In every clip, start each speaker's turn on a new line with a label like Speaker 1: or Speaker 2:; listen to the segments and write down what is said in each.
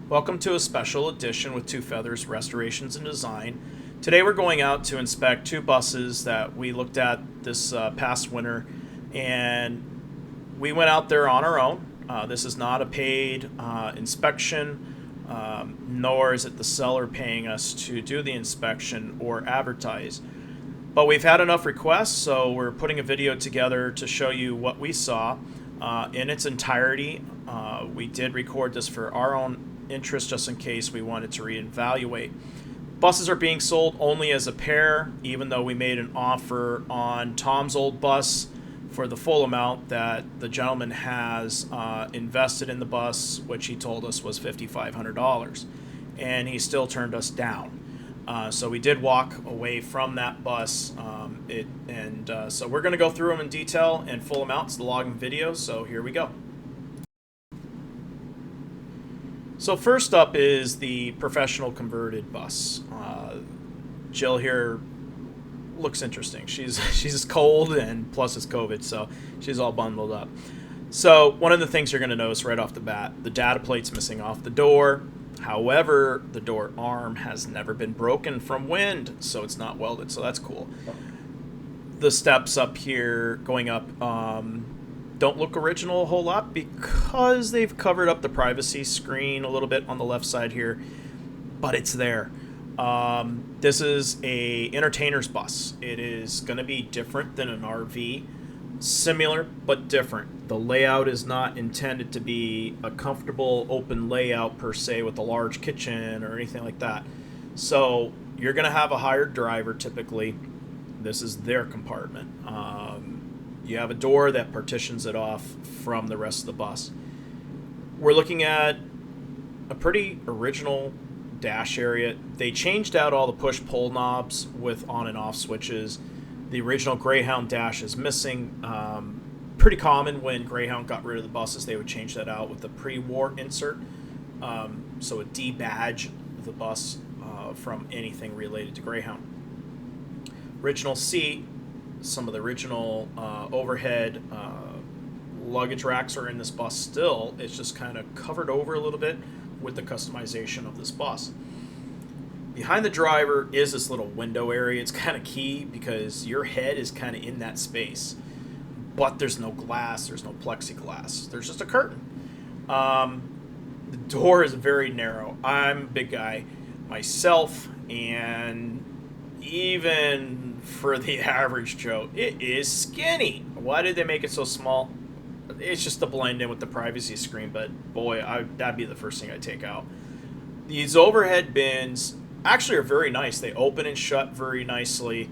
Speaker 1: Welcome to a special edition with Two Feathers Restorations and Design. Today we're going out to inspect two buses that we looked at this past winter, and we went out there on our own. This is not a paid inspection, nor is it the seller paying us to do the inspection or advertise. But we've had enough requests, so we're putting a video together to show you what we saw in its entirety. We did record this for our own interest just in case we wanted to reevaluate. Buses are being sold only as a pair, even though we made an offer on Tom's old bus for the full amount that the gentleman has invested in the bus, which he told us was $5,500, and he still turned us down. So we did walk away from that bus, so we're going to go through them in detail and full amounts, the logging video, so here we go. So first up is the professional converted bus. Jill here looks interesting. She's cold, and plus it's COVID, so she's all bundled up. So one of the things you're going to notice right off the bat, the data plate's missing off the door. However, the door arm has never been broken from wind, so it's not welded, so that's cool. The steps up here going up don't look original a whole lot because they've covered up the privacy screen a little bit on the left side here, but it's there. This is a entertainer's bus. It is going to be different than an RV, similar but different. The layout is not intended to be a comfortable open layout per se with a large kitchen or anything like that. So you're going to have a hired driver typically. This is their compartment. You have a door that partitions it off from the rest of the bus. We're looking at a pretty original dash area. They changed out all the push-pull knobs with on and off switches. The original Greyhound dash is missing. Pretty common when Greyhound got rid of the buses, they would change that out with the pre-war insert. So it debadge the bus from anything related to Greyhound. Original seat. Some of the original overhead luggage racks are in this bus still. It's just kind of covered over a little bit with the customization of this bus. Behind the driver is this little window area. It's kind of key because your head is kind of in that space. But there's no glass, there's no plexiglass. There's just a curtain. The door is very narrow. I'm a big guy myself, and even for the average Joe, it is skinny. Why did they make it so small? It's just to blend in with the privacy screen, but boy, that'd be the first thing I'd take out. These overhead bins actually are very nice. They open and shut very nicely.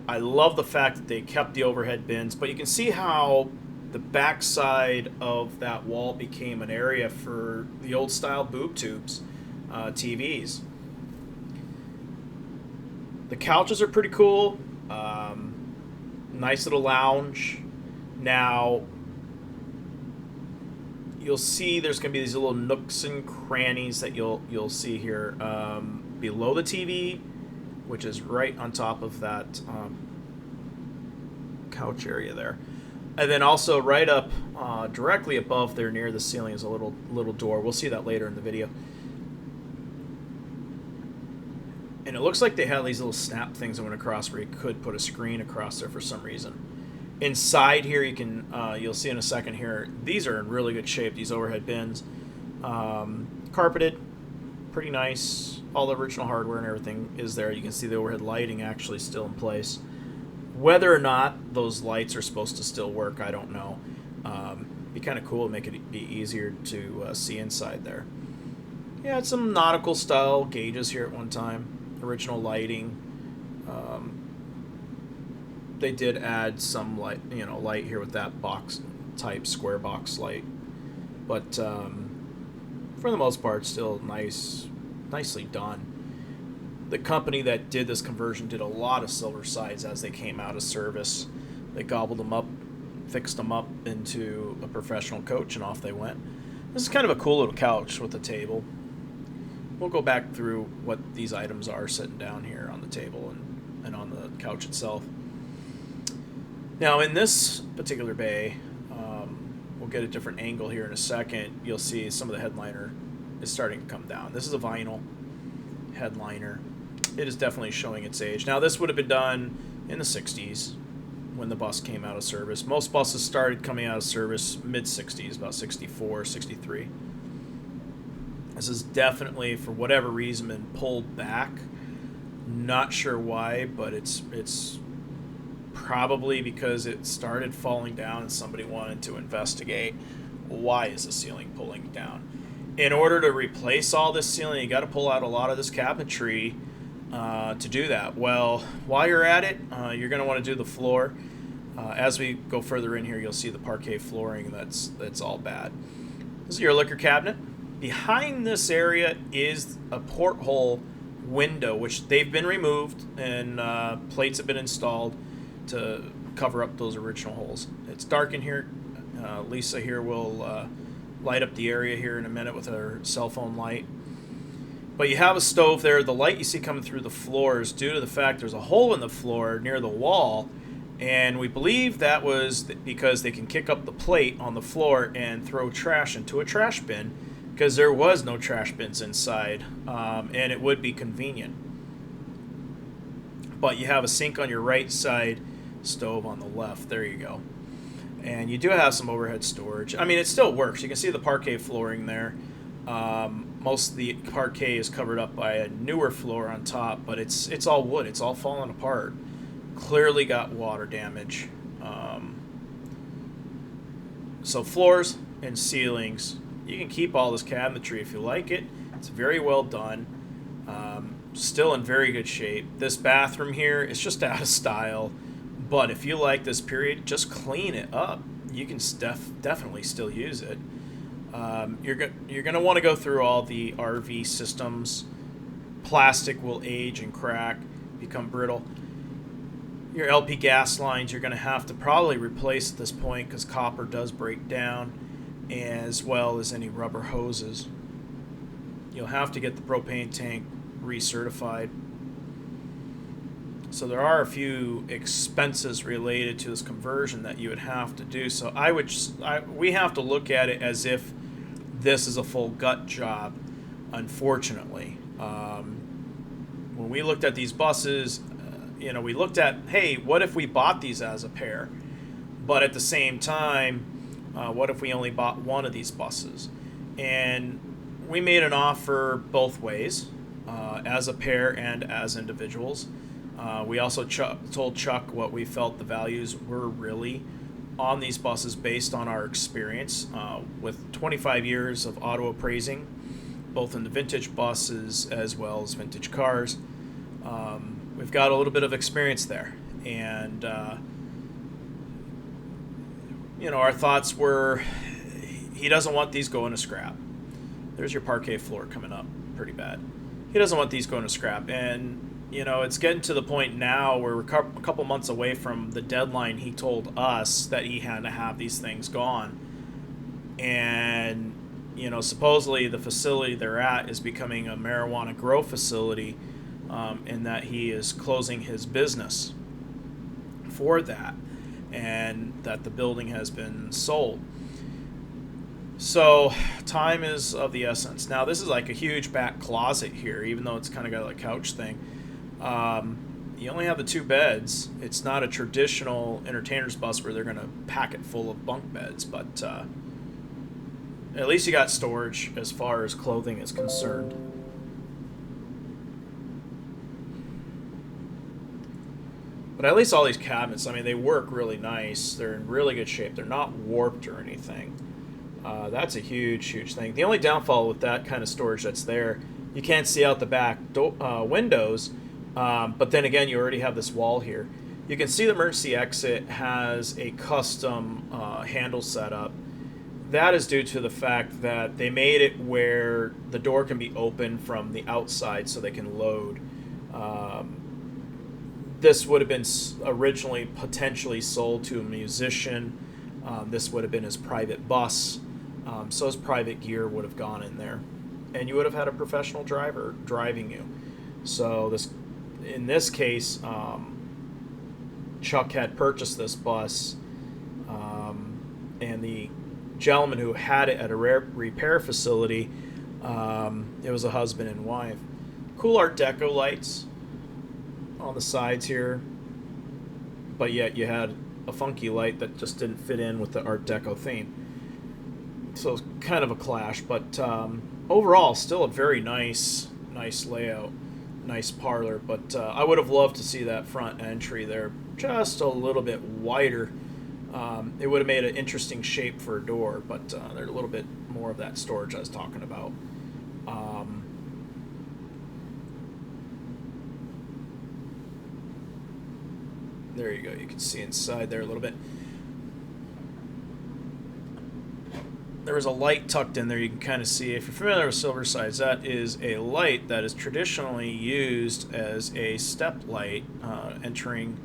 Speaker 1: I love the fact that they kept the overhead bins, but you can see how the backside of that wall became an area for the old style boob tubes, TVs. The couches are pretty cool. Nice little lounge. Now, you'll see there's going to be these little nooks and crannies that you'll see here below the TV, which is right on top of that couch area there. And then also right up directly above there near the ceiling is a little door. We'll see that later in the video. And it looks like they have these little snap things that went across where you could put a screen across there for some reason. Inside here, you'll see in a second here, these are in really good shape, these overhead bins. Carpeted, pretty nice. All the original hardware and everything is there. You can see the overhead lighting actually still in place. Whether or not those lights are supposed to still work, I don't know. Be kind of cool to make it be easier to see inside there. Yeah, it's some nautical style gauges here at one time. Original lighting. They did add some light here with that box type square box light, but for the most part, still nicely done. The company that did this conversion did a lot of Silversides as they came out of service. They gobbled them up, fixed them up into a professional coach, and off they went. This is kind of a cool little couch with a table. We'll go back through what these items are sitting down here on the table and on the couch itself. Now in this particular bay, we'll get a different angle here in a second. You'll see some of the headliner is starting to come down. This is a vinyl headliner. It is definitely showing its age. Now, this would have been done in the 60s when the bus came out of service. Most buses started coming out of service mid-60s, about 64, 63. This is definitely, for whatever reason, been pulled back. Not sure why, but it's probably because it started falling down and somebody wanted to investigate why is the ceiling pulling down. In order to replace all this ceiling, you got to pull out a lot of this cabinetry to do that. Well, while you're at it, you're going to want to do the floor. As we go further in here, you'll see the parquet flooring that's all bad. This is your liquor cabinet. Behind this area is a porthole window, which they've been removed, and plates have been installed to cover up those original holes. It's dark in here. Lisa here will light up the area here in a minute with her cell phone light. But you have a stove there. The light you see coming through the floor is due to the fact there's a hole in the floor near the wall, and we believe that was because they can kick up the plate on the floor and throw trash into a trash bin, because there was no trash bins inside, and it would be convenient. But you have a sink on your right side, stove on the left. There you go. And you do have some overhead storage. I mean, it still works. You can see the parquet flooring there. Most of the parquet is covered up by a newer floor on top, but it's all wood. It's all falling apart. Clearly got water damage. So floors and ceilings, you can keep all this cabinetry if you like it. It's very well done. Still in very good shape. This bathroom here is just out of style, but if you like this period, just clean it up. You can definitely still use it. You're going to want to go through all the RV systems. Plastic will age and crack, become brittle. Your LP gas lines you're going to have to probably replace at this point because copper does break down, as well as any rubber hoses. You'll have to get the propane tank recertified. So there are a few expenses related to this conversion that you would have to do. So we have to look at it as if this is a full gut job, unfortunately. When we looked at these buses, we looked at, hey, what if we bought these as a pair? But at the same time, what if we only bought one of these buses? And we made an offer both ways, as a pair and as individuals. We also told Chuck what we felt the values were really on these buses based on our experience with 25 years of auto appraising, both in the vintage buses as well as vintage cars. We've got a little bit of experience there, and our thoughts were he doesn't want these going to scrap. There's your parquet floor coming up pretty bad. He doesn't want these going to scrap, and it's getting to the point now where we're a couple months away from the deadline he told us that he had to have these things gone. And, supposedly the facility they're at is becoming a marijuana grow facility, in that he is closing his business for that, and that the building has been sold. So time is of the essence. Now, this is like a huge back closet here, even though it's kind of got a couch thing. You only have the 2 beds. It's not a traditional entertainer's bus where they're going to pack it full of bunk beds, but at least you got storage as far as clothing is concerned. But at least all these cabinets, they work really nice. They're in really good shape. They're not warped or anything. That's a huge, huge thing. The only downfall with that kind of storage that's there, you can't see out the back windows. But then again, you already have this wall here. You can see the emergency exit has a custom handle setup. That is due to the fact that they made it where the door can be open from the outside so they can load. This would have been originally potentially sold to a musician. This would have been his private bus. So his private gear would have gone in there. And you would have had a professional driver driving you. So in this case, Chuck had purchased this bus, and the gentleman who had it at a repair facility It was a husband and wife. Cool Art Deco lights on the sides here, but yet you had a funky light that just didn't fit in with the Art Deco theme. So it's kind of a clash, but overall, still a very nice layout, nice parlor. But I would have loved to see that front entry there just a little bit wider. It would have made an interesting shape for a door, but there's a little bit more of that storage I was talking about. There you go. You can see inside there a little bit. There was a light tucked in there. You can kind of see, if you're familiar with Silversides, that is a light that is traditionally used as a step light entering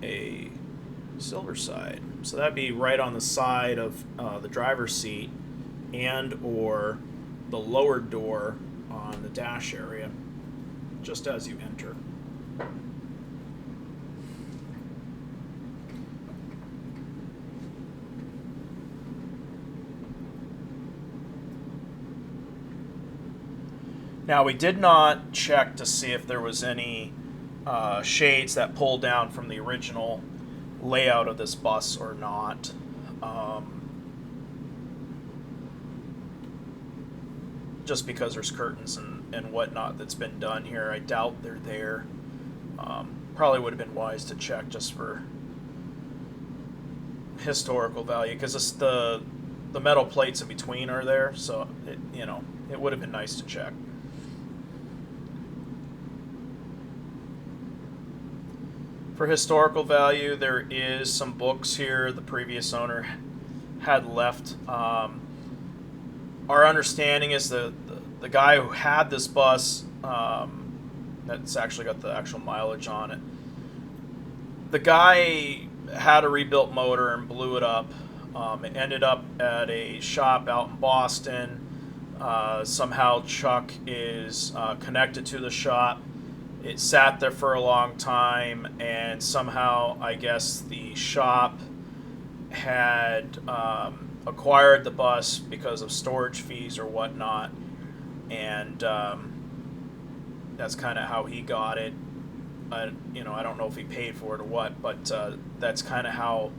Speaker 1: a Silverside. So that'd be right on the side of the driver's seat and or the lower door on the dash area, just as you enter. Now, we did not check to see if there was any shades that pulled down from the original layout of this bus or not. Just because there's curtains and whatnot that's been done here, I doubt they're there. Probably would have been wise to check just for historical value, because the metal plates in between are there, so it would have been nice to check. For historical value, there is some books here the previous owner had left. Our understanding is the guy who had this bus, that's actually got the actual mileage on it, the guy had a rebuilt motor and blew it up. It ended up at a shop out in Boston. Somehow Chuck is connected to the shop. It sat there for a long time, and somehow, I guess, the shop had acquired the bus because of storage fees or whatnot, and that's kind of how he got it. I don't know if he paid for it or what, but that's kind of how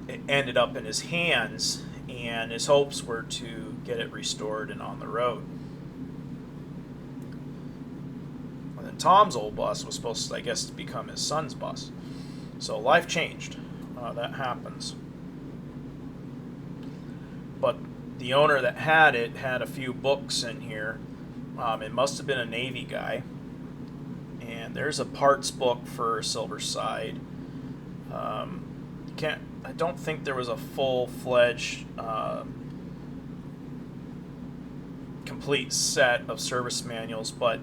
Speaker 1: it ended up in his hands, and his hopes were to get it restored and on the road. Tom's old bus was supposed to, I guess, to become his son's bus. So life changed. That happens. But the owner that had it had a few books in here. It must have been a Navy guy. And there's a parts book for Silverside. I don't think there was a full-fledged complete set of service manuals, but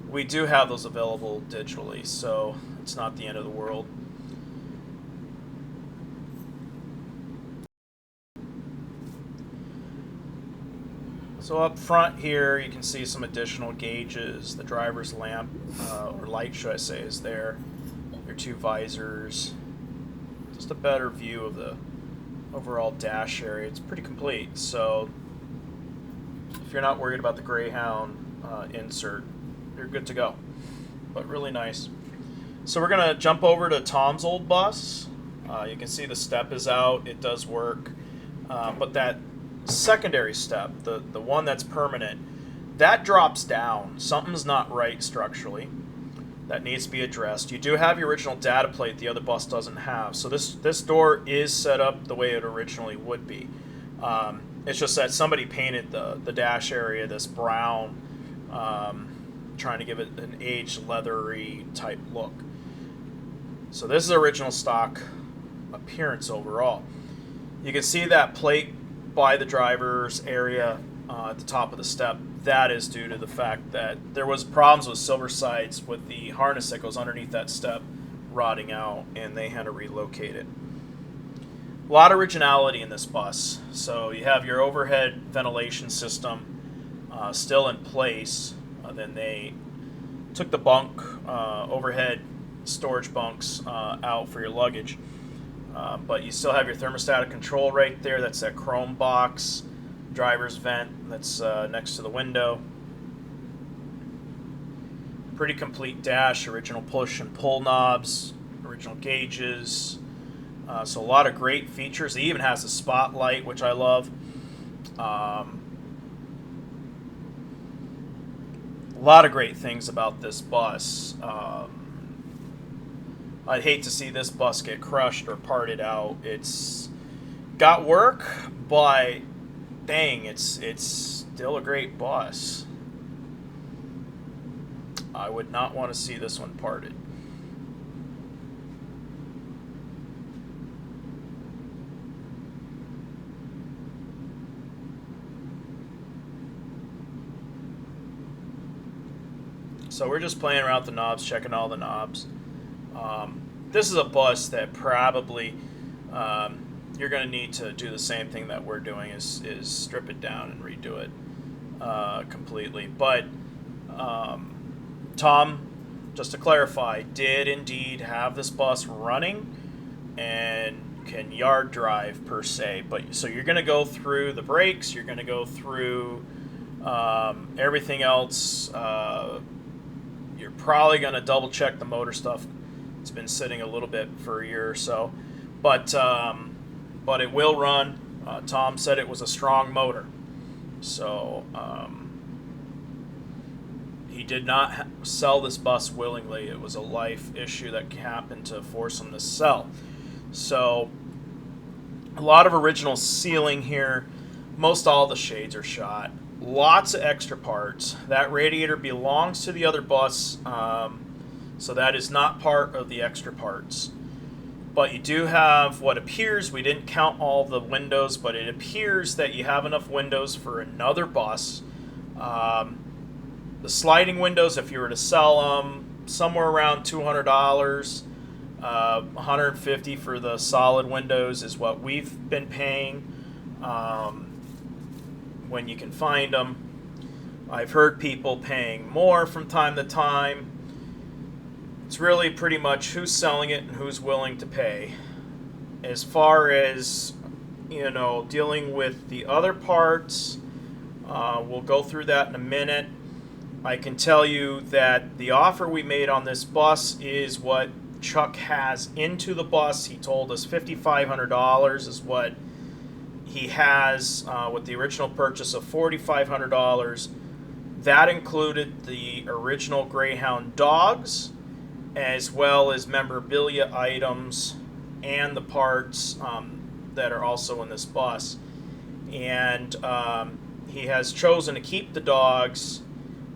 Speaker 1: we do have those available digitally, so it's not the end of the world. So up front here, you can see some additional gauges. The driver's lamp, or light, should I say, is there. Your two visors. Just a better view of the overall dash area. It's pretty complete, so if you're not worried about the Greyhound insert, you're good to go. But really nice. So we're going to jump over to Tom's old bus. You can see the step is out. It does work. But that secondary step, the one that's permanent, that drops down. Something's not right structurally. That needs to be addressed. You do have your original data plate the other bus doesn't have. So this door is set up the way it originally would be. It's just that somebody painted the dash area this brown, trying to give it an aged leathery type look. So this is original stock appearance overall. You can see that plate by the driver's area at the top of the step. That is due to the fact that there was problems with Silversides with the harness that goes underneath that step rotting out, and they had to relocate it. A lot of originality in this bus. So you have your overhead ventilation system still in place. Then they took the bunk, overhead storage bunks out for your luggage. But you still have your thermostatic control right there. That's that chrome box. driver's vent that's next to the window. Pretty complete dash, original push and pull knobs, original gauges. So a lot of great features. It even has a spotlight, which I love. A lot of great things about this bus. I'd hate to see this bus get crushed or parted out. It's got work, but dang, it's still a great bus. I would not want to see this one parted. So we're just playing around with the knobs, checking all the knobs. This is a bus that probably you're going to need to do the same thing that we're doing, is strip it down and redo it completely. But Tom, just to clarify, did indeed have this bus running and can yard drive per se. But so you're going to go through the brakes, you're going to go through everything else. You're probably going to double check the motor stuff. It's been sitting a little bit for a year or so, but it will run. Tom said it was a strong motor, so he did not sell this bus willingly. It was a life issue that happened to force him to sell. So a lot of original sealing here. Most all the shades are shot. Lots of extra parts. That radiator belongs to the other bus, so that is not part of the extra parts. But you do have what appears, we didn't count all the windows, but it appears that you have enough windows for another bus. The sliding windows, if you were to sell them, somewhere around $200. $150 for the solid windows is what we've been paying. When you can find them. I've heard people paying more from time to time. It's really pretty much who's selling it and who's willing to pay. As far as, dealing with the other parts, we'll go through that in a minute. I can tell you that the offer we made on this bus is what Chuck has into the bus. He told us $5,500 is what he has with the original purchase of $4,500. That included the original Greyhound dogs, as well as memorabilia items and the parts that are also in this bus. And he has chosen to keep the dogs,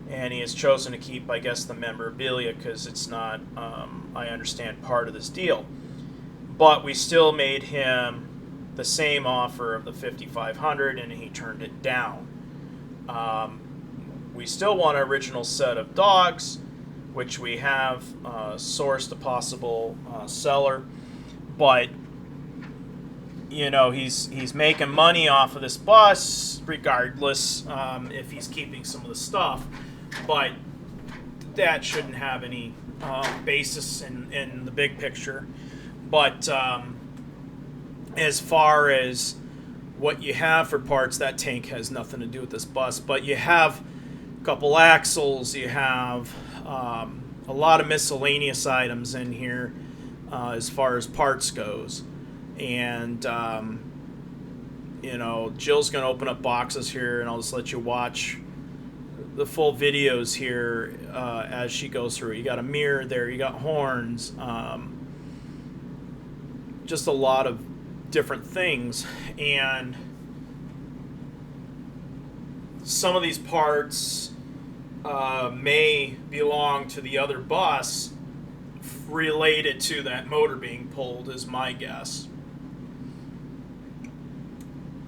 Speaker 1: and he has chosen to keep, I guess, the memorabilia because it's not, I understand, part of this deal. But we still made him the same offer of the $5,500, and he turned it down. We still want an original set of dogs, which we have sourced a possible seller, but he's making money off of this bus regardless if he's keeping some of the stuff, but that shouldn't have any basis in the big picture. But as far as what you have for parts, that tank has nothing to do with this bus. But you have a couple axles, you have a lot of miscellaneous items in here as far as parts goes. And, Jill's going to open up boxes here, and I'll just let you watch the full videos here as she goes through. You got a mirror there, you got horns, just a lot of different things, and some of these parts may belong to the other bus related to that motor being pulled, is my guess.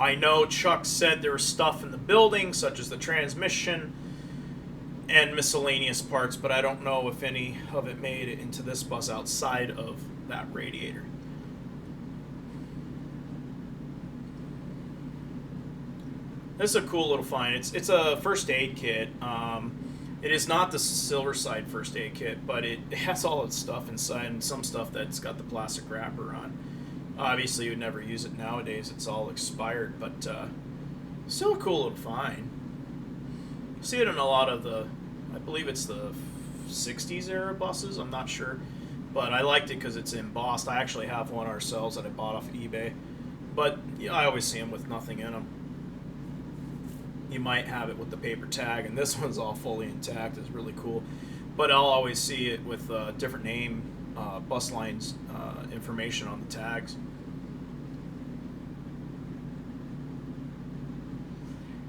Speaker 1: I know Chuck said there was stuff in the building, such as the transmission and miscellaneous parts, but I don't know if any of it made it into this bus outside of that radiator. This is a cool little find. It's a first aid kit. It is not the Silverside first aid kit, but it has all its stuff inside and some stuff that's got the plastic wrapper on. Obviously, you would never use it nowadays. It's all expired, but Still a cool little find. See it in a lot of the, I believe it's the 60s era buses. I'm not sure, but I liked it because it's embossed. I actually have one ourselves that I bought off eBay, but you know, I always see them with nothing in them. You might have it with the paper tag, and this one's all fully intact. It's really cool, but I'll always see it with different name, bus lines, information on the tags.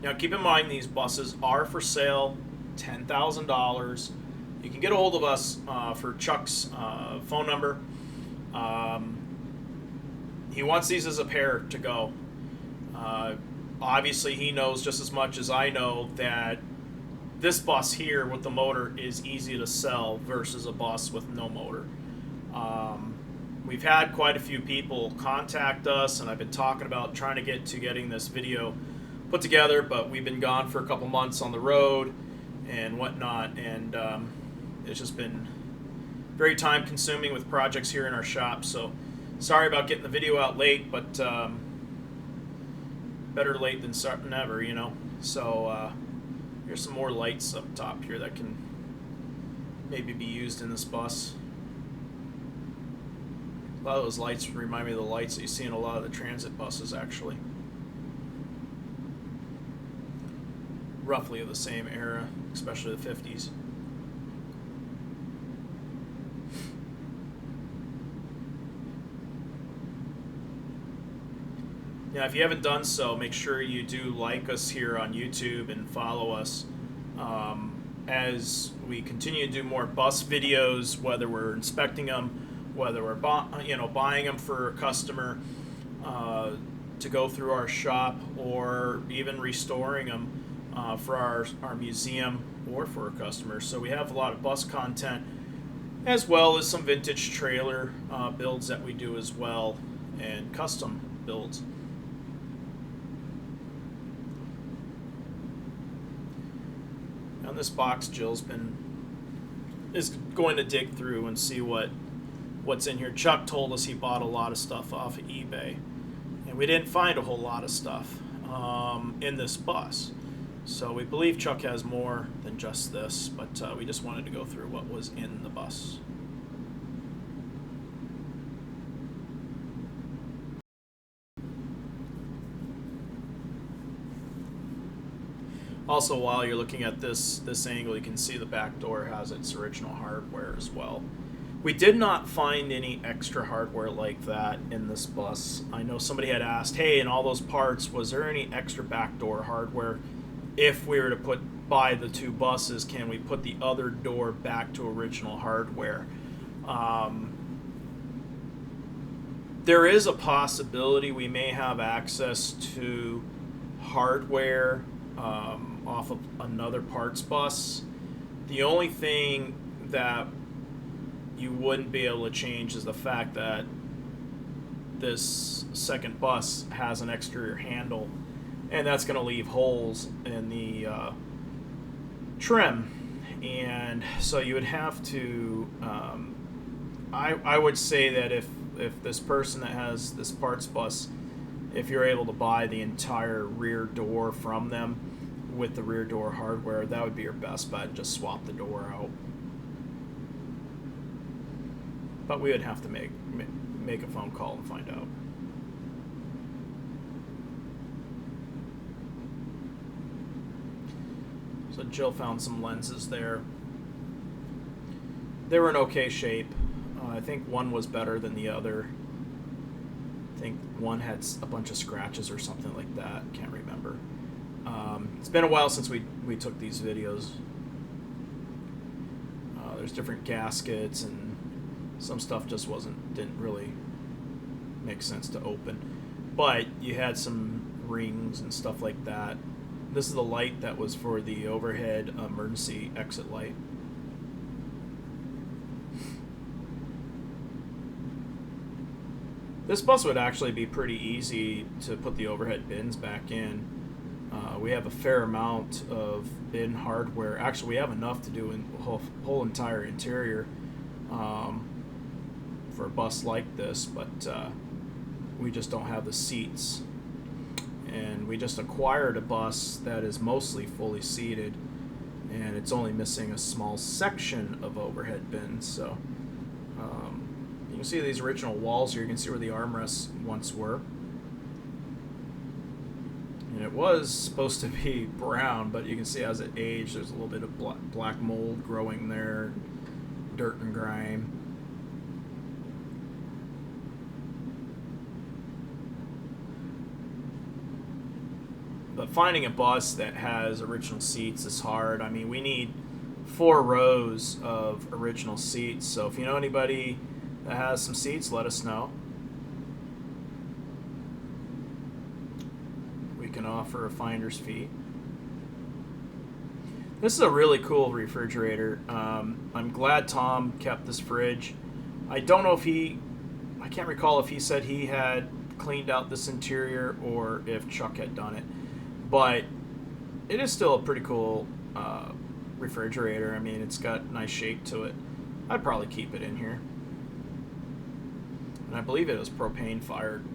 Speaker 1: Now, keep in mind these buses are for sale, $10,000. You can get a hold of us for Chuck's phone number. He wants these as a pair to go. Obviously, he knows just as much as I know that this bus here with the motor is easy to sell versus a bus with no motor. We've had quite a few people contact us, and I've been talking about trying to getting this video put together, but we've been gone for a couple months on the road and whatnot, and it's just been very time consuming with projects here in our shop. So sorry about getting the video out late, but better late than never, you know. So here's some more lights up top here that can maybe be used in this bus. A lot of those lights remind me of the lights that you see in a lot of the transit buses, actually. Roughly of the same era, especially the 50s. Now, if you haven't done so, make sure you do like us here on YouTube and follow us as we continue to do more bus videos, whether we're inspecting them, whether we're buying them for a customer to go through our shop, or even restoring them for our museum or for a customer. So we have a lot of bus content, as well as some vintage trailer builds that we do as well, and custom builds. On this box, Jill's is going to dig through and see what's in here. Chuck told us he bought a lot of stuff off of eBay, and we didn't find a whole lot of stuff in this bus. So we believe Chuck has more than just this, but we just wanted to go through what was in the bus. Also, while you're looking at this angle, you can see the back door has its original hardware as well. We did not find any extra hardware like that in this bus. I know somebody had asked, hey, in all those parts, was there any extra back door hardware? If we were to buy the two buses, can we put the other door back to original hardware? There is a possibility we may have access to hardware off of another parts bus. The only thing that you wouldn't be able to change is the fact that this second bus has an exterior handle, and that's going to leave holes in the trim, and so you would have to I would say that if this person that has this parts bus, if you're able to buy the entire rear door from them with the rear door hardware, that would be your best bet. Just swap the door out. But we would have to make a phone call and find out. So Jill found some lenses there. They were in okay shape. I think one was better than the other. I think one had a bunch of scratches or something like that. Can't remember. It's been a while since we took these videos. There's different gaskets, and some stuff just didn't really make sense to open. But you had some rings and stuff like that. This is the light that was for the overhead emergency exit light. This bus would actually be pretty easy to put the overhead bins back in. We have a fair amount of bin hardware. Actually, we have enough to do in the whole entire interior for a bus like this, but we just don't have the seats. and we just acquired a bus that is mostly fully seated, and it's only missing a small section of overhead bins. So you can see these original walls here. You can see where the armrests once were. And it was supposed to be brown, but you can see as it aged, there's a little bit of black mold growing there, dirt and grime. But finding a bus that has original seats is hard. I mean, we need 4 rows of original seats. So if you know anybody that has some seats, let us know. We can offer a finder's fee. This is a really cool refrigerator. I'm glad Tom kept this fridge. I don't know if I can't recall if he said he had cleaned out this interior or if Chuck had done it. But it is still a pretty cool refrigerator. I mean, it's got nice shape to it. I'd probably keep it in here. And I believe it was propane fired.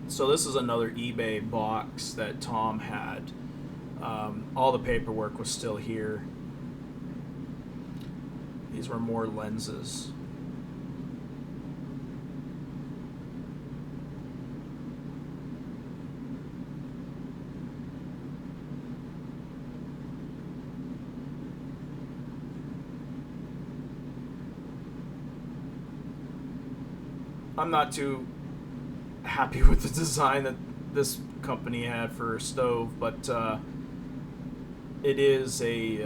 Speaker 1: So this is another eBay box that Tom had. All the paperwork was still here. These were more lenses. I'm not too happy with the design that this company had for a stove, but it is a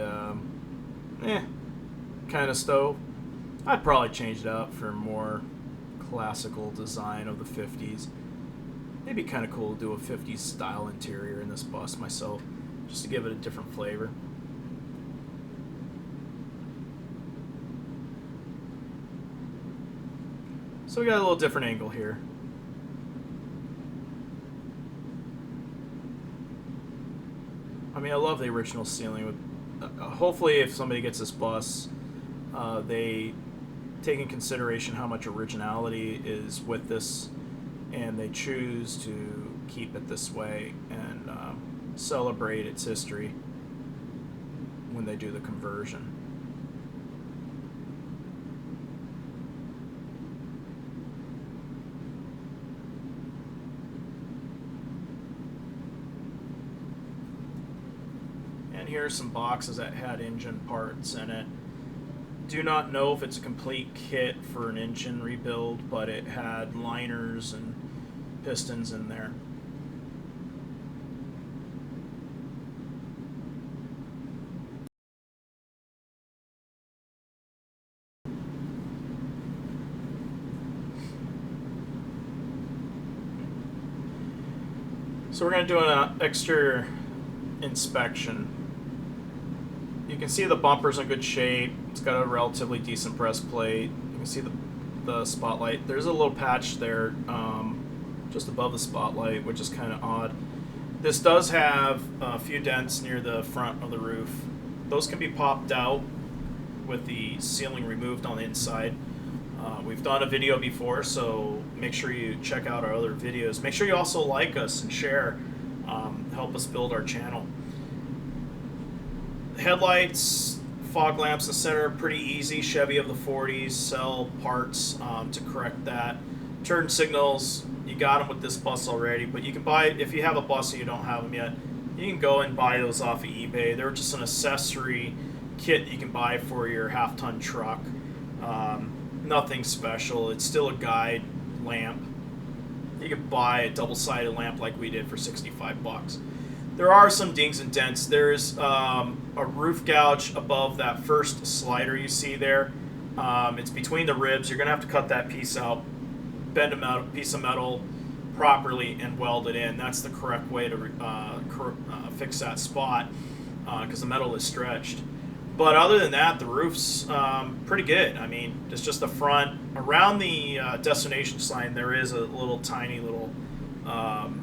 Speaker 1: kind of stove. I'd probably change it up for a more classical design of the 50s. It'd be kind of cool to do a 50s style interior in this bus myself, just to give it a different flavor. So we got a little different angle here. I mean, I love the original ceiling. With hopefully, if somebody gets this bus, they take in consideration how much originality is with this, and they choose to keep it this way and celebrate its history when they do the conversion. And here are some boxes that had engine parts in it. Do not know if it's a complete kit for an engine rebuild, but it had liners and pistons in there. So we're going to do an exterior inspection. You can see the bumper's in good shape. It's got a relatively decent breast plate. You can see the spotlight. There's a little patch there just above the spotlight, which is kind of odd. This does have a few dents near the front of the roof. Those can be popped out with the ceiling removed on the inside. We've done a video before, so make sure you check out our other videos. Make sure you also like us and share. Help us build our channel. Headlights, fog lamps, etc. Pretty easy. Chevy of the 40s sell parts to correct that. Turn signals, you got them with this bus already, but you can buy, if you have a bus and you don't have them yet, you can go and buy those off of eBay. They're just an accessory kit you can buy for your half-ton truck. Nothing special. It's still a guide lamp. You can buy a double-sided lamp like we did for 65 bucks. There are some dings and dents. There's a roof gouge above that first slider you see there. It's between the ribs. You're going to have to cut that piece out, bend a piece of metal properly, and weld it in. That's the correct way to fix that spot because the metal is stretched. But other than that, the roof's pretty good. I mean, it's just the front. Around the destination sign, there is a little tiny little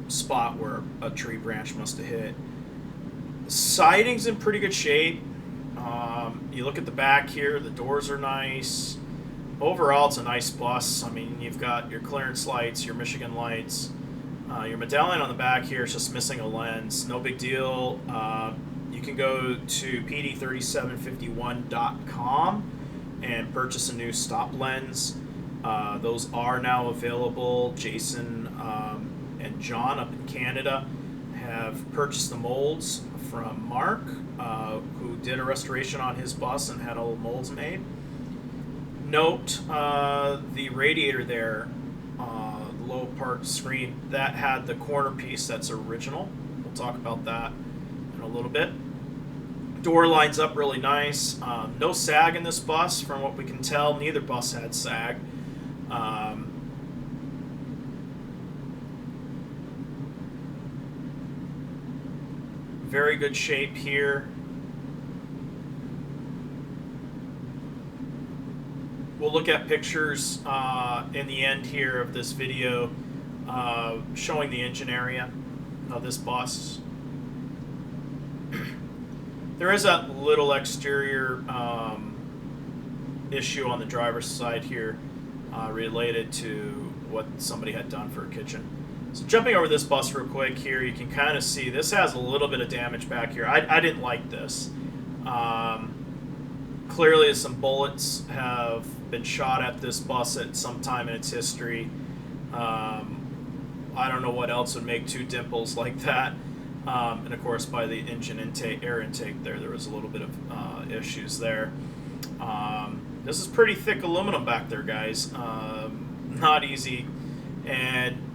Speaker 1: spot where a tree branch must have hit. The siding's in pretty good shape. You look at the back here, the doors are nice. Overall, it's a nice bus. I mean, you've got your clearance lights, your Michigan lights. Your medallion on the back here is just missing a lens. No big deal. You can go to pd3751.com and purchase a new stop lens. Those are now available. Jason and John up in Canada have purchased the molds from Mark, who did a restoration on his bus and had all the molds made. Note the radiator there, the low part screen, that had the corner piece that's original. We'll talk about that in a little bit. Door lines up really nice. No sag in this bus from what we can tell. Neither bus had sag. Very good shape here. We'll look at pictures in the end here of this video showing the engine area of this bus. There is a little exterior issue on the driver's side here related to what somebody had done for a kitchen. So jumping over this bus real quick here, you can kind of see this has a little bit of damage back here. I didn't like this. Clearly some bullets have been shot at this bus at some time in its history. I don't know what else would make two dimples like that. And of course by the engine intake, air intake there was a little bit of issues there. This is pretty thick aluminum back there, guys. Not easy. And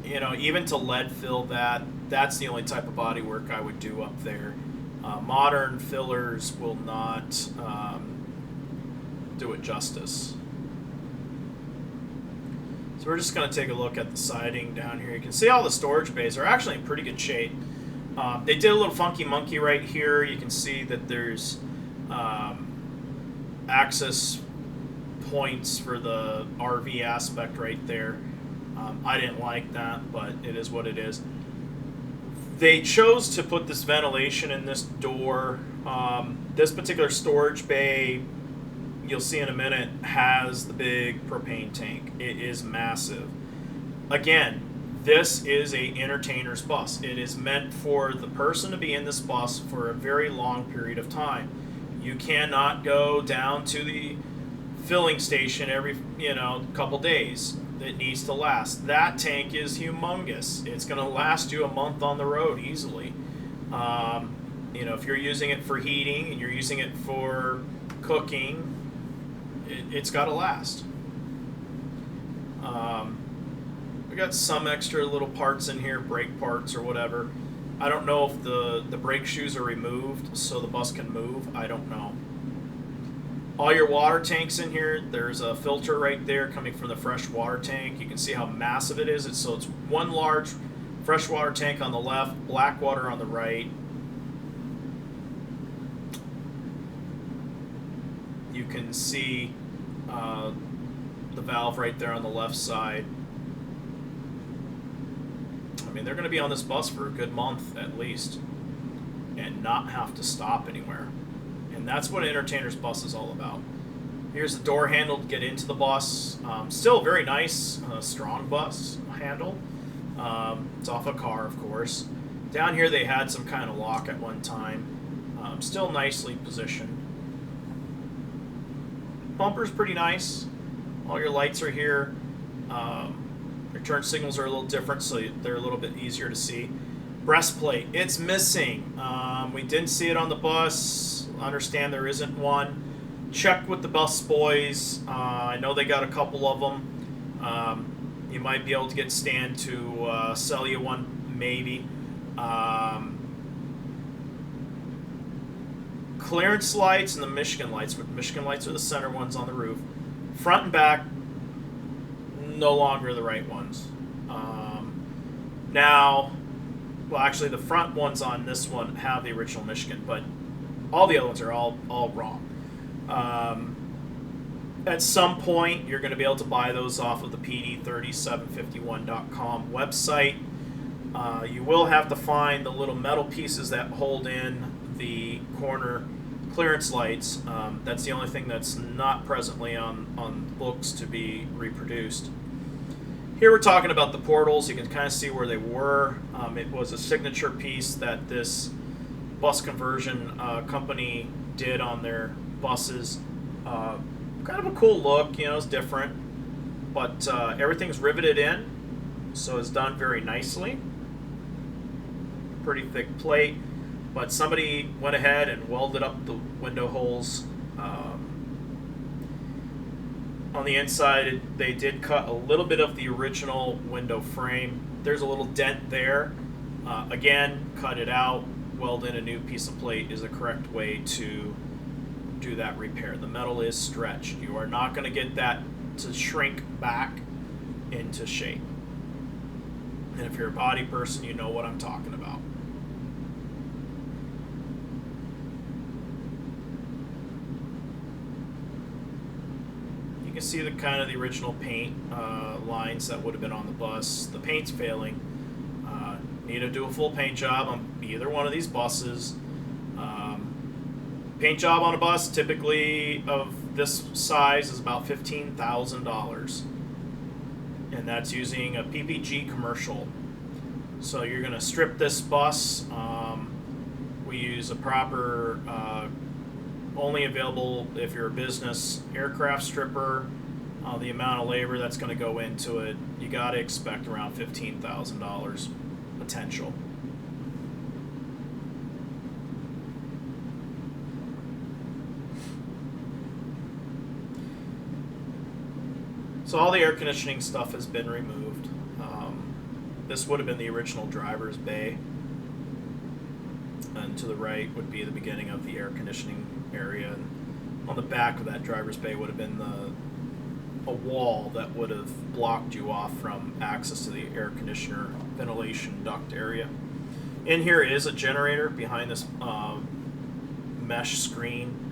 Speaker 1: you know, even to lead fill that's the only type of body work I would do up there. Modern fillers will not do it justice. So we're just going to take a look at the siding down here. You can see all the storage bays are actually in pretty good shape. They did a little funky monkey right here. You can see that there's access points for the RV aspect right there. I didn't like that, but it is what it is. They chose to put this ventilation in this door. This particular storage bay, you'll see in a minute, has the big propane tank. It is massive. Again, this is a entertainer's bus. It is meant for the person to be in this bus for a very long period of time. You cannot go down to the filling station every couple days. It needs to last. That tank is humongous. It's going to last you a month on the road easily. If you're using it for heating and you're using it for cooking, it's got to last. We got some extra little parts in here, brake parts or whatever. I don't know if the brake shoes are removed so the bus can move. I don't know. All your water tanks in here, there's a filter right there coming from the fresh water tank. You can see how massive it is. It's one large fresh water tank on the left, black water on the right. You can see the valve right there on the left side. I mean, they're going to be on this bus for a good month at least and not have to stop anywhere. And that's what an entertainer's bus is all about. Here's the door handle to get into the bus. Still very nice, strong bus handle. It's off a car, of course. Down here they had some kind of lock at one time. Still nicely positioned. Bumper's pretty nice. All your lights are here. Your turn signals are a little different, so they're a little bit easier to see. Breastplate, it's missing. We didn't see it on the bus. Understand there isn't one. Check with the bus boys. I know they got a couple of them. You might be able to get Stan to sell you one, maybe. Clearance lights and the Michigan lights. Michigan lights are the center ones on the roof. Front and back, no longer the right ones. Well, actually, the front ones on this one have the original Michigan, but all the other ones are all wrong. At some point, you're going to be able to buy those off of the pd3751.com website. You will have to find the little metal pieces that hold in the corner clearance lights. That's the only thing that's not presently on books to be reproduced. Here we're talking about the portals. You can kind of see where they were. It was a signature piece that this bus conversion company did on their buses. Kind of a cool look, it's different, but everything's riveted in, so it's done very nicely. Pretty thick plate, but somebody went ahead and welded up the window holes. On the inside, they did cut a little bit of the original window frame. There's a little dent there. Again, cut it out, weld in a new piece of plate is the correct way to do that repair. The metal is stretched. You are not going to get that to shrink back into shape. And if you're a body person, you know what I'm talking about. You can see the kind of the original paint lines that would have been on the bus. The paint's failing. Need to do a full paint job on either one of these buses. Paint job on a bus typically of this size is about $15,000, and that's using a PPG commercial. So you're going to strip this bus. We use a proper, only available if you're a business aircraft stripper. The amount of labor that's going to go into it, you got to expect around $15,000 potential. So all the air conditioning stuff has been removed. This would have been the original driver's bay, and to the right would be the beginning of the air conditioning area. And on the back of that driver's bay would have been a wall that would have blocked you off from access to the air conditioner ventilation duct area. In here is a generator behind this mesh screen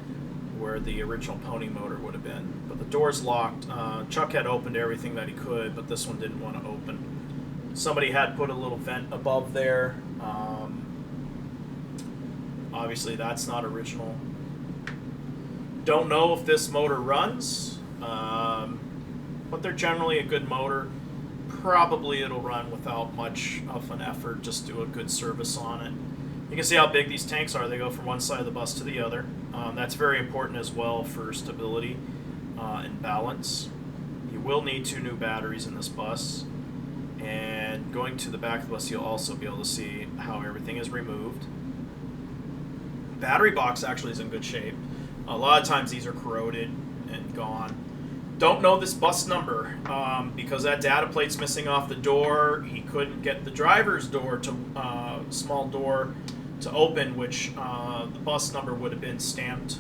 Speaker 1: where the original pony motor would have been. But the door's locked. Chuck had opened everything that he could, but this one didn't want to open. Somebody had put a little vent above there. Obviously that's not original. Don't know if this motor runs, but they're generally a good motor. Probably it'll run without much of an effort. Just do a good service on it. You can see how big these tanks are. They go from one side of the bus to the other. That's very important as well for stability and balance. You will need 2 new batteries in this bus. And going to the back of the bus, you'll also be able to see how everything is removed. Battery box actually is in good shape. A lot of times these are corroded and gone. Don't know this bus number because that data plate's missing off the door. He couldn't get the driver's door to small door to open, which the bus number would have been stamped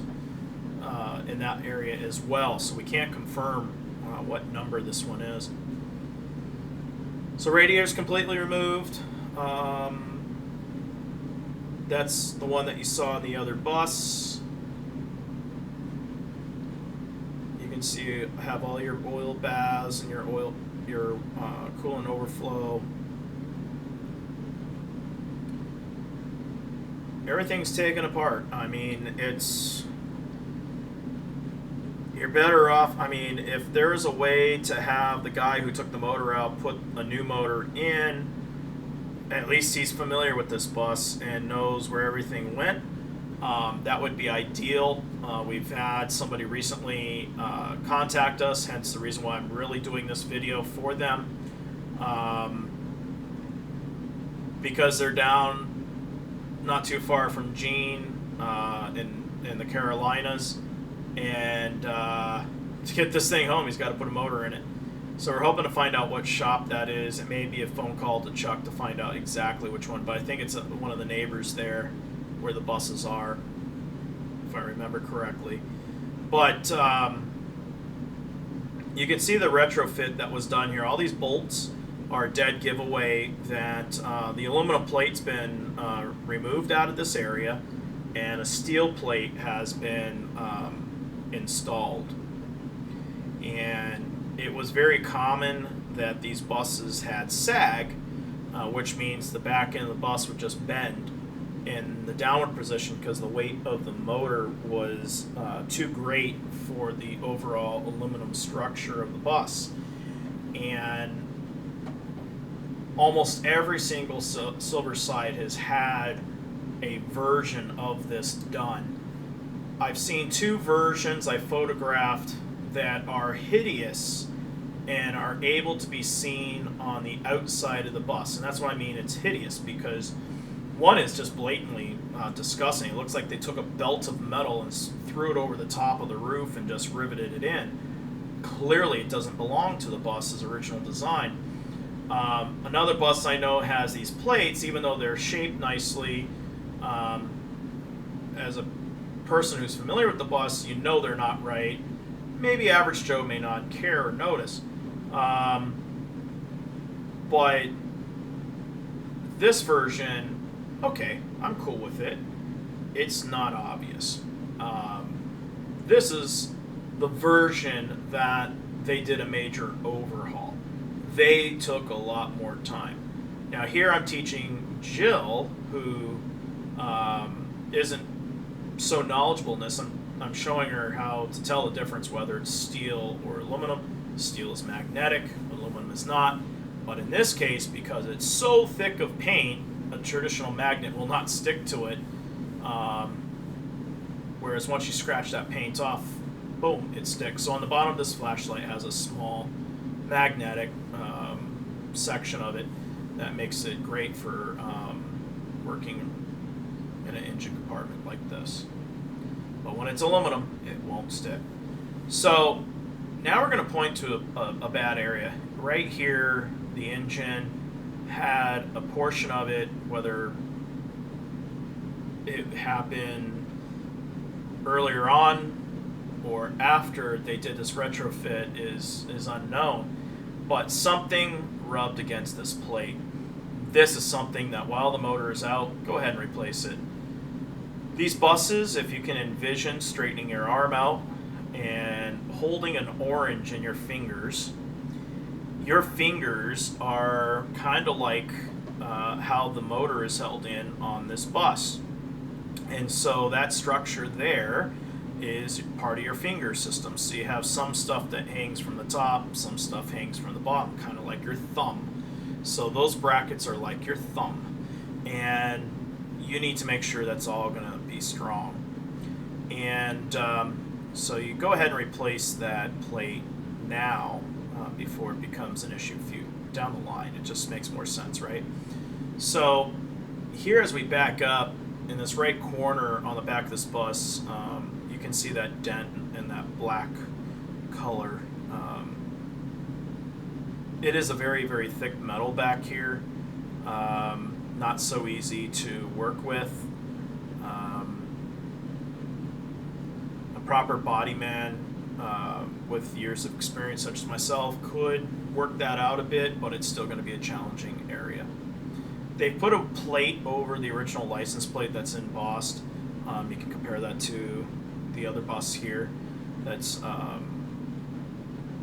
Speaker 1: in that area as well. So we can't confirm what number this one is. So radiator's completely removed. That's the one that you saw in the other bus. You can see you have all your oil baths and your coolant overflow. Everything's taken apart. I mean, you're better off. I mean, if there is a way to have the guy who took the motor out put a new motor in, at least he's familiar with this bus and knows where everything went. That would be ideal. We've had somebody recently contact us, hence the reason why I'm really doing this video for them. Because they're down not too far from Gene in the Carolinas. And to get this thing home, he's got to put a motor in it. So we're hoping to find out what shop that is. It may be a phone call to Chuck to find out exactly which one, but I think it's one of the neighbors there where the buses are, if I remember correctly. But you can see the retrofit that was done here. All these bolts are dead giveaway that the aluminum plate's been removed out of this area, and a steel plate has been installed. And it was very common that these buses had sag, which means the back end of the bus would just bend in the downward position because the weight of the motor was too great for the overall aluminum structure of the bus. And almost every single Silverside has had a version of this done. I've seen 2 versions I photographed that are hideous and are able to be seen on the outside of the bus. And that's what I mean, it's hideous, because one is just blatantly disgusting. It looks like they took a belt of metal and threw it over the top of the roof and just riveted it in. Clearly it doesn't belong to the bus's original design. Another bus I know has these plates, even though they're shaped nicely. As a person who's familiar with the bus, you know they're not right. Maybe average Joe may not care or notice. But this version, okay, I'm cool with it. It's not obvious. This is the version that they did a major overhaul. They took a lot more time. Now here I'm teaching Jill, who isn't so knowledgeable in this. I'm showing her how to tell the difference, whether it's steel or aluminum. Steel is magnetic, aluminum is not. But in this case, because it's so thick of paint, a traditional magnet will not stick to it. Whereas once you scratch that paint off, boom, it sticks. So on the bottom of this flashlight has a small magnetic section of it that makes it great for working in an engine compartment like this. But when it's aluminum, it won't stick. So now we're going to point to a bad area. Right here, the engine had a portion of it, whether it happened earlier on or after they did this retrofit is unknown. But something rubbed against this plate. This is something that while the motor is out, go ahead and replace it. These buses, if you can envision straightening your arm out and holding an orange in your fingers are kind of like how the motor is held in on this bus. And so that structure there is part of your finger system. So you have some stuff that hangs from the top, some stuff hangs from the bottom, kind of like your thumb. So those brackets are like your thumb. And you need to make sure that's all going to be strong. And so you go ahead and replace that plate now before it becomes an issue down the line. It just makes more sense, right? So here, as we back up in this right corner on the back of this bus, you can see that dent and that black color. It is a very, very thick metal back here. Not so easy to work with. A proper body man with years of experience such as myself could work that out a bit, but it's still going to be a challenging area. They put a plate over the original license plate that's embossed. You can compare that to the other bus here that's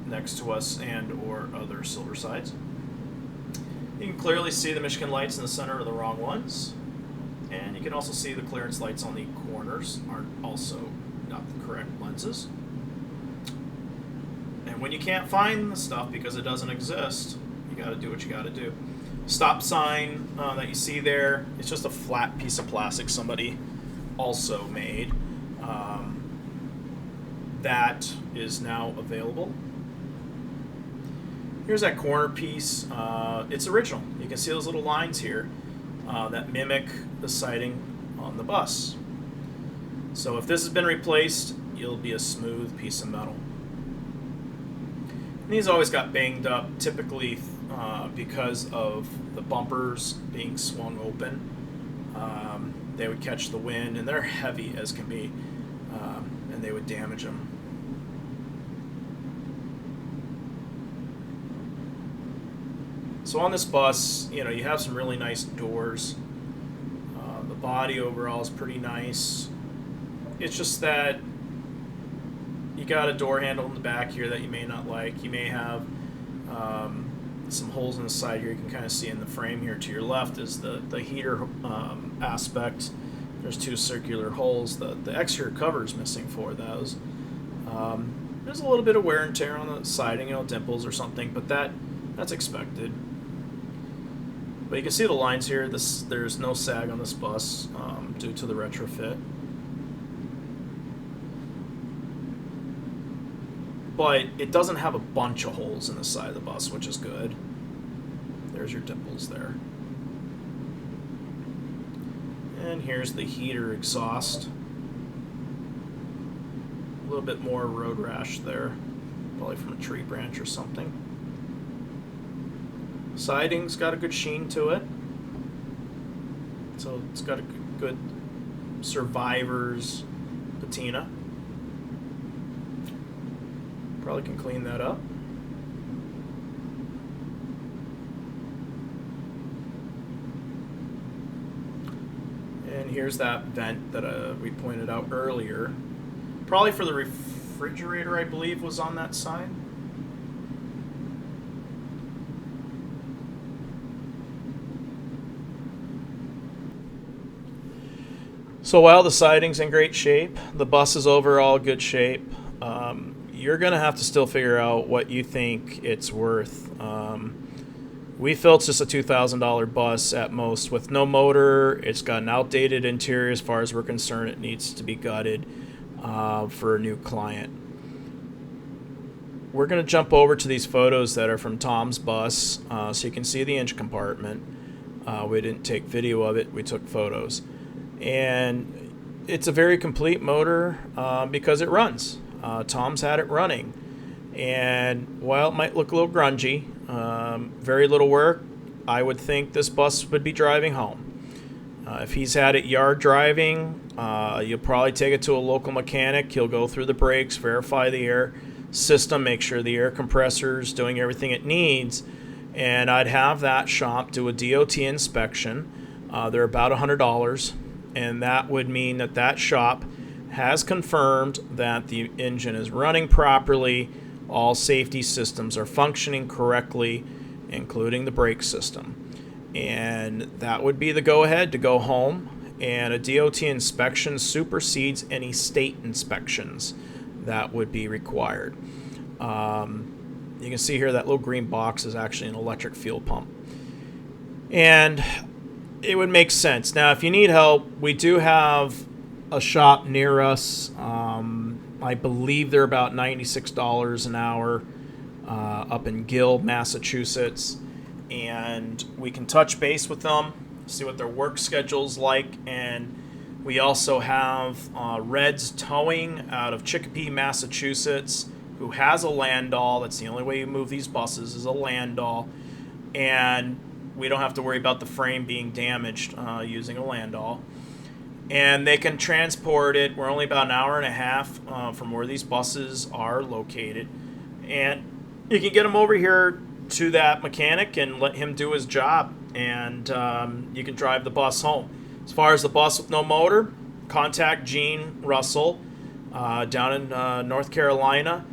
Speaker 1: next to us and or other Silversides. You can clearly see the Michigan lights in the center are the wrong ones. And you can also see the clearance lights on the corners are also not the correct lenses. And when you can't find the stuff because it doesn't exist, you got to do what you got to do. Stop sign that you see there, it's just a flat piece of plastic somebody also made. That is now available. Here's that corner piece. It's original. You can see those little lines here that mimic the siding on the bus. So if this has been replaced, it'll be a smooth piece of metal. And these always got banged up, typically because of the bumpers being swung open. They would catch the wind, and they're heavy as can be, and they would damage them. So on this bus, you have some really nice doors. The body overall is pretty nice. It's just that you got a door handle in the back here that you may not like. You may have some holes in the side here. You can kind of see in the frame here to your left is the heater aspect. There's 2 circular holes. The exterior cover is missing for those. There's a little bit of wear and tear on the siding, dimples or something, but that's expected. But you can see the lines here. There's no sag on this bus due to the retrofit. But it doesn't have a bunch of holes in the side of the bus, which is good. There's your dimples there. And here's the heater exhaust. A little bit more road rash there, probably from a tree branch or something. Siding's got a good sheen to it. So it's got a good survivor's patina. Probably can clean that up. And here's that vent that we pointed out earlier. Probably for the refrigerator, I believe, was on that side. So while the siding's in great shape, the bus is overall good shape, you're going to have to still figure out what you think it's worth. We feel it's just a $2,000 bus at most with no motor. It's got an outdated interior as far as we're concerned. It needs to be gutted for a new client. We're going to jump over to these photos that are from Tom's bus so you can see the engine compartment. We didn't take video of it. We took photos. And it's a very complete motor because it runs. Tom's had it running, and while it might look a little grungy, very little work, I would think this bus would be driving home. If he's had it yard driving, you'll probably take it to a local mechanic. He'll go through the brakes, verify the air system, make sure the air compressor's doing everything it needs, and I'd have that shop do a DOT inspection. They're about $100, and that would mean that that shop has confirmed that the engine is running properly, all safety systems are functioning correctly, including the brake system. And that would be the go-ahead to go home, and a DOT inspection supersedes any state inspections that would be required. You can see here that little green box is actually an electric fuel pump. And it would make sense. Now, if you need help, we do have a shop near us. I believe they're about $96 an hour up in Gill, Massachusetts. And we can touch base with them, see what their work schedule's like. And we also have Red's Towing out of Chicopee, Massachusetts, who has a Landau. That's the only way you move these buses is a Landau. And we don't have to worry about the frame being damaged using a Landau. And they can transport it. We're only about an hour and a half from where these buses are located. And you can get them over here to that mechanic and let him do his job. And you can drive the bus home. As far as the bus with no motor, contact Gene Russell down in North Carolina.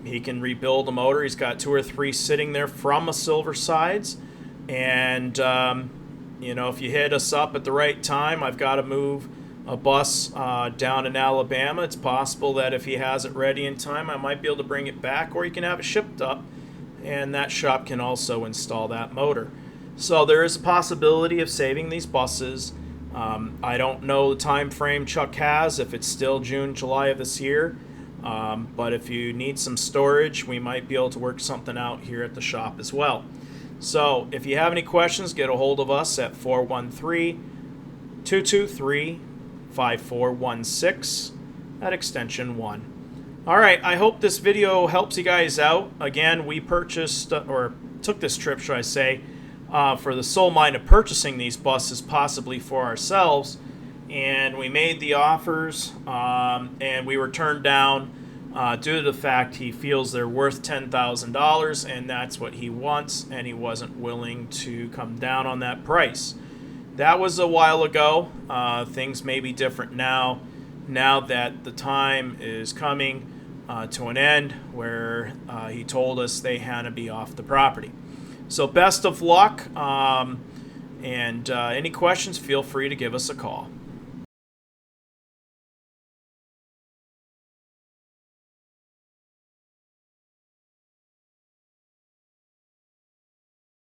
Speaker 1: He can rebuild the motor. He's got 2 or 3 sitting there from a Silversides. And you know, if you hit us up at the right time, I've got to move a bus down in Alabama. It's possible that if he has it ready in time, I might be able to bring it back, or you can have it shipped up, and that shop can also install that motor. So there is a possibility of saving these buses. I don't know the time frame Chuck has, if it's still June, July of this year. But if you need some storage, we might be able to work something out here at the shop as well. So if you have any questions, get a hold of us at 413-223-5416 at extension 1. All right, I hope this video helps you guys out. Again, we purchased, or took this trip, should I say, for the sole mind of purchasing these buses, possibly for ourselves. And we made the offers, and we were turned down due to the fact he feels they're worth $10,000, and that's what he wants, and he wasn't willing to come down on that price. That was a while ago. Things may be different now that the time is coming to an end where he told us they had to be off the property. So best of luck, and any questions, feel free to give us a call.